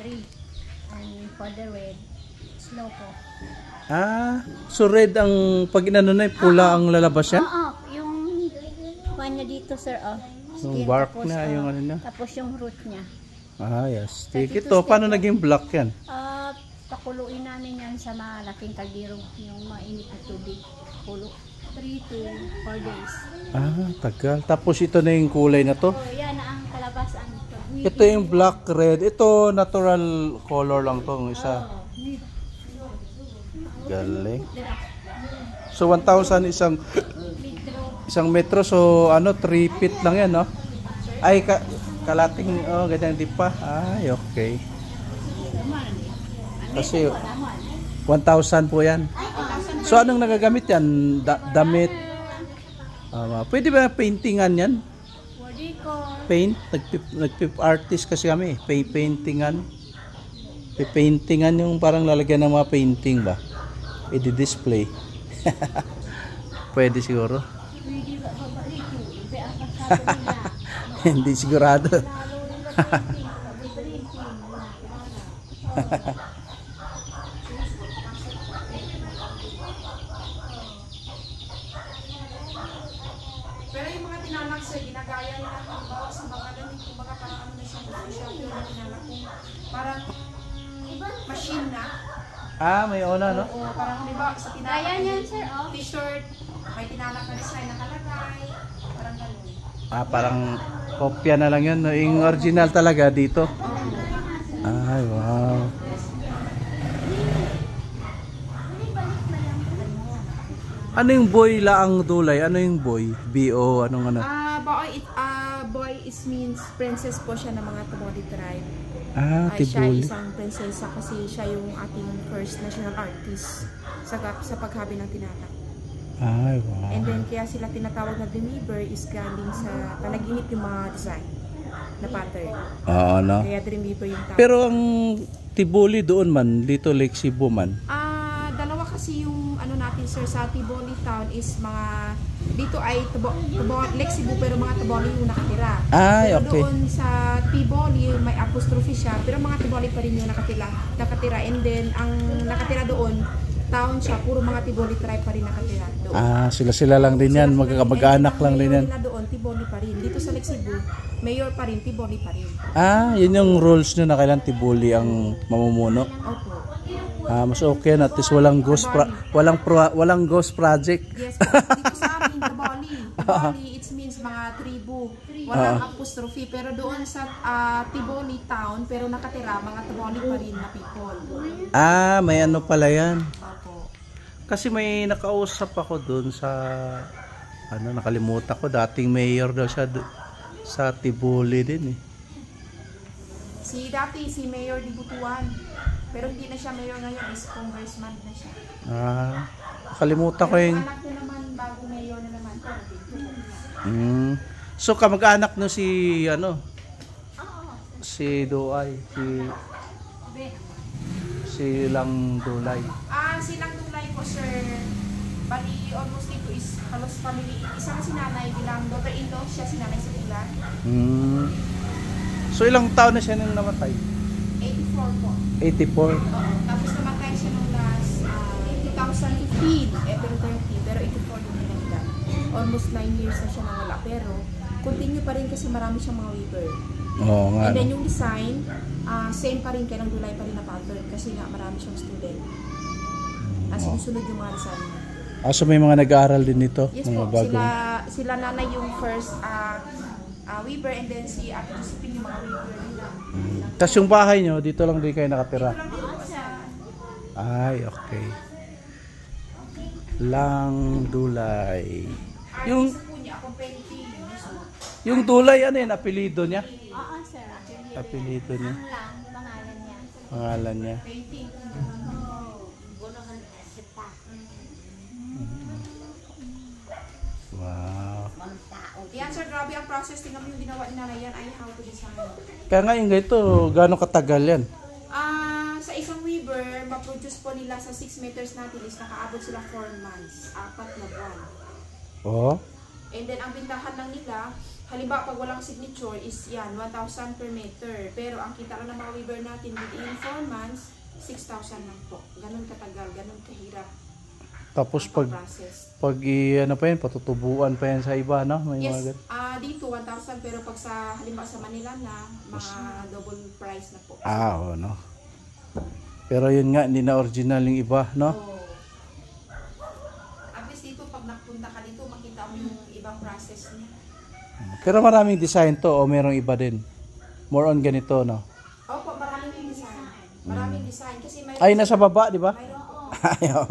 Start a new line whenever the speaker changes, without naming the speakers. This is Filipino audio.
3. And for the red, slow po.
So red ang pag inano na pula ang lalabas yan?
Yung kanya dito sir,
Yung bark na, yung ano na.
Tapos yung root niya.
Yes. Ito, paano naging black yan?
Pakuluin namin yan sa malaking kaldero, yung mainit na tubig. Kulo. 3 to 4 days.
Tagal. Tapos ito na yung kulay na to?
Yan na ang kalabasan.
Ito yung black, red. Ito, natural color lang to. Isa. Galing. So 1,000 isang metro. So 3 feet lang yan, no? Ay, kalating, ganyan di pa. Ay, okay. Kasi 1,000 po yan. So anong nagagamit yan? Damit? Pwede ba paintingan yan? Paint? Nagpip-artist kasi kami. Paintingan. Paintingan yung parang lalagyan ng mga painting ba? I-display. Pwede siguro. Hindi sigurado.
Pero yung mga tinanak sir, ginagaya nila halimbawa sa mga damit, kumbaga parang ano na siya, yung mga tinanak kung parang machine na.
May ona, no?
Oo, parang halimbawa sa tinanak.
Ayan yan sir,
T-shirt, may tinanak na design nakalagay, parang ganun.
Parang kopya na lang yun. Yung original talaga dito. Ay, wow. Ano yung boy laang dulay? Ano yung boy? B.O. Anong ano?
Boy means princess po siya ng mga Tiboli tribe.
Tiboli.
Siya isang prinsesa kasi siya yung ating first national artist sa paghabi ng tinatak.
Ay, wow.
And then kaya sila tinatawag na Dreamweaver is galing sa panaginip yung mga design na pattern.
No?
Kaya Dreamweaver yung tawag.
Pero ang Tiboli doon man, dito Lake Cebu man.
Dalawa kasi yung ano natin sir sa Tiboli town is mga dito ay Lake Cebu pero mga Tiboli yung nakatira. Pero
okay.
Doon sa Tiboli may apostrophe siya pero mga Tiboli pa rin yung nakatira. And then ang nakatira doon town siya, puro mga Tiboli tribe pa rin nakatira doon.
Sila lang din yan, mag-anak lang din yan.
Doon, Tiboli pa rin. Dito sa Lake Cebu, mayor pa rin, Tiboli pa rin.
Yun yung rules nyo na kailan Tiboli ang mamumuno?
Opo.
Mas okay na, at least walang ghost project.
Yes, dito sa amin, Tiboli. Tiboli, it means mga tribu. Walang apostrophe. Pero doon sa Tiboli town, pero nakatira, mga Tiboli pa rin na people.
May ano pala yan. Kasi may nakausap ako doon sa nakalimutan ko, dating mayor daw siya sa Tiboli din eh.
Si Mayor Dibutuan. Pero hindi na siya mayor ngayon, is congressman na siya.
Nakalimutan ko yung
anak niya naman, bago mayor na naman.
So kamag-anak no si si Duay, si Lang Dulay.
Silang Dulay po sir. Bali almost dito is halos family. Isang si nanay bilang daughter-in-law, siya si nanay sa Ulan.
So ilang taon na siya nang namatay?
84 po.
84?
Tapos namatay siya nung last 2015, April 30, pero 84 yung pinagdan. Almost 9 years na siya nawala, pero continue pa rin kasi marami siyang mga weaver.
Nga.
And then yung design, same pa rin, kailang Dulay pa rin na pattern kasi nga marami siyang student. Sinusunod yung mga design niya.
So may mga nag-aaral din nito?
Yes
mga
po,
bagong...
sila nanay yung first weaver and then si Ate Josephine yung mga weaver nila.
Tapos yung bahay nyo, dito lang din kayo nakatira?
Dito lang din po sa...
Ay, okay. Lang Dulay. Yung Dulay, ano yun? Apelido niya?
Sir.
Apelido niya?
Pangalan niya.
Pangalan niya. Wow.
Yan sir, grabe ang process. Tingnan mo yung ginawa ni nanay yan ay how to design.
Kaya nga yung ganito, gano'ng katagal yan?
Sa isang weaver, ma-produce po nila sa 6 meters natin is nakaabot sila 4 months. 4 na buwan.
Oo.
And then ang bintahan lang nila halimbawa pag walang signature is yan, 1,000 per meter. Pero ang kita lang ng mga weaver natin within 4 months, 6,000 lang po. Ganun katagal, ganun kahirap.
Tapos
ang
pag
process.
ano pa yan, patutubuan pa yan sa iba, no? May mga
Yes,
ganun.
dito 1,000 pero pag sa halimbawa sa Manila na, mga double price na po.
Oo, no? Pero yun nga, hindi na original yung iba, no?
So, at least dito pag napunta ka dito, makita mo yung ibang process niya.
Pero maraming design to, o merong iba din? More on ganito, no?
Opo, maraming design. Maraming design kasi may
Ay, nasa baba, di ba?
mayroon po.
Ayaw.